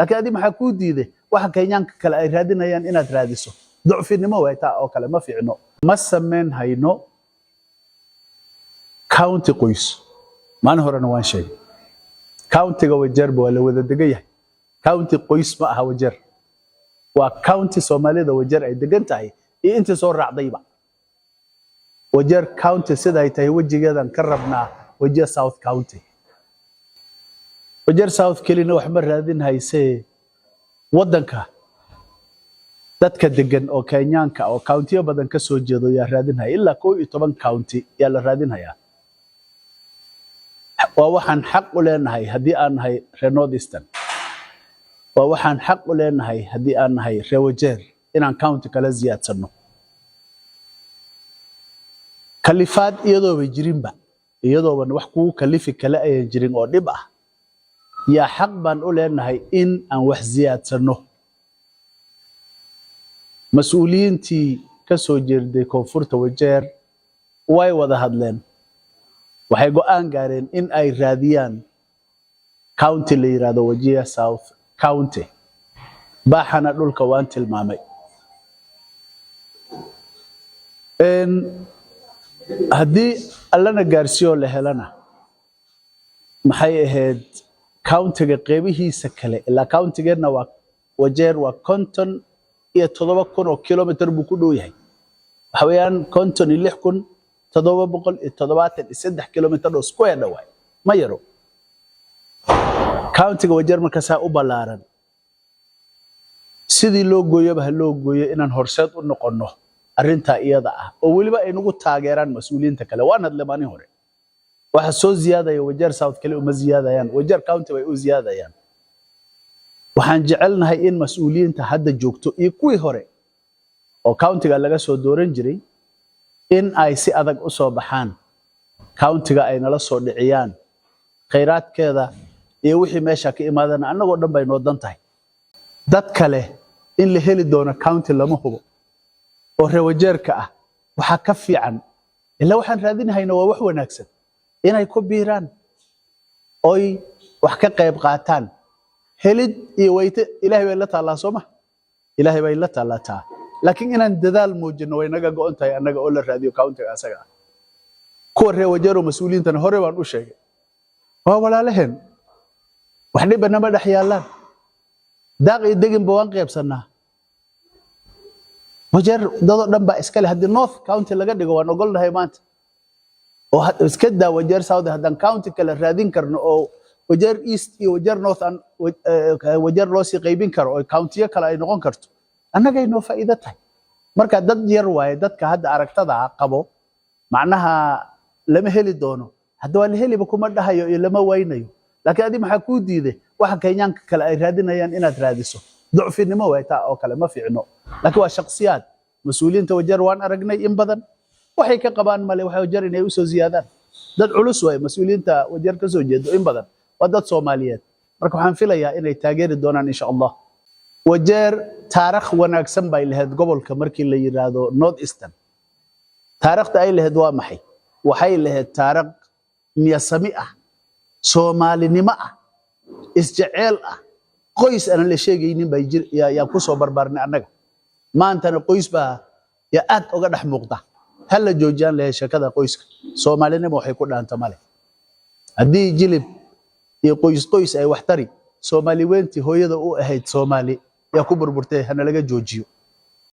laakiin adi maxaa ku diiday waxa Kenyaanka kale ay raadinayaan inaad raadiso ducfinimo way taa oo kale ma fiicno ma sameyn hayno county qoys maan horena waan sheegay county-ga Wajeer waa la wada degan yahay county qoys ma aha Wajeer waa county Soomaalida Wajeer ay degan tahay iyo inta soo raacdayba Wajeer county sida ay tahay wajigeedan ka rabnaa Wajeer South County Wajeer South kelina wax ma raadin haysee wadanka dadka degan oo Kenyaanka oo county badan ka soo jeedo yaa raadin hay ilaa 11 county yaa la raadin hayaa waa waxaan xaq u leenahay hadii aan nahay North Eastern waa waxaan xaq u leenahay hadii aan nahay Wajeer inaan county kala ziyaadsano kalifaad iyadoo way jirinba iyadoo wax ku kalifi kale ay jirin oo dhib ah yaa xaq baan u leenahay in aan wax ziyaadsano mas'uuliyiintii ka soo jeeday koonfurta Wajeer way wada hadleen waxay go'aan gaareen in ay raadiyaan county la yiraahdo Wajeer South County baaxana dhulka waan tilmaamay haddii allana gaarsiyo la helana maxay ahayd county-ga qeybihiisa kale ilaa county-geena waa Wajeer waa 57,000 kilomitir buu ku dhow yahay waxa weeyaan 56,773 kilomitir oo square dhawaay ma yaro county-ga Wajeer marka saa u balaaran sidii loo gooyaba loo gooyo inaan horseed u noqono arinta iyada ah oo waliba ay nagu taageeraan mas'uuliyiinta kale waan hadlamaani hore waxa soo ziyaadaya Wajeer South kale uma ziyaadayaan Wajeer County way u ziyaadayaan waxaan jecelnahay in mas'uuliyiinta hadda joogto iyo kuwii hore oo county-ga laga soo dooran jiray in ay si adag u soo baxaan county-ga ay nala soo dhiciyaan kheyraadkeeda iyo wixii meesha ka imaadana annagoo dhan bay noo dan tahay dad kale in la heli doono county lama hubo oo Wajeerka ah waxa ka fiican ilaa waxaan raadinahaynaa waa wax wanaagsan inay ku biiraan oy wax ka qayb qaataan helid iyo wayte Ilaahay bay la taalaa Soomaa Ilaahay bay la taalaa laakiin inaan dadaal muujino way naga go'on tahay annaga oo la raadiyo county-ga asaga kuwa Wajeer oo mas'uuliyiintana hore baan u sheegay waa walaalaheen wax dhibana ma dhex yaalaan daaq iyo degin baan qaybsanaa Wajeer dad dhan ba iska leh hadii North County laga dhigo waan ogolnahay maanta oo iska daa Wajeer South hadan county kale raadin karno oo Wajeer East iyo Wajeer North aan Wajeer loo sii qaybin karo oo county kale ay noqon karto annaga inoo faa'iido tahay marka dad yar waaye dadka hadda aragtada qabo macnaha lama heli doono hadda waa la heliba kuma dhahayo iyo lama waynayo laakiin adi maxaa ku diiday waxa Kenyaanka kale ay raadinayaan inaad raadiso ducfinimo way taa oo kale ma fiicno laakiin waa shakhsiyaad mas'uuliyiinta Wajeer waan aragnay in badan waxay ka qabaan male waxay Wajeer inay u soo ziyaadaan dad culus way mas'uuliyiinta Wajeer ka soo jeedo in badan waa dad Soomaaliyeed marka waxaan filayaa inay taageeri doonaan insha Allah Wajeer taariikh wanaagsan bay lahayd gobolka markii la yiraahdo North Eastern taariikhda ay lahayd waa maxay waxay lahayd taariikh niyasami ah Soomaalinimo ah isjecel ah qoys aan la sheegaynin bay yaa ku soo barbaarnay annaga maantana qoys baa ya aad uga dhex muuqda hal la joojiyaan la sheekada qoyska Soomaalinimo waxay ku dhaanta male hadii jilib iyo qoys ay wax tari Soomaali weyntii hooyada u ahayd Soomaali yaa ku burburtay hana laga joojiyo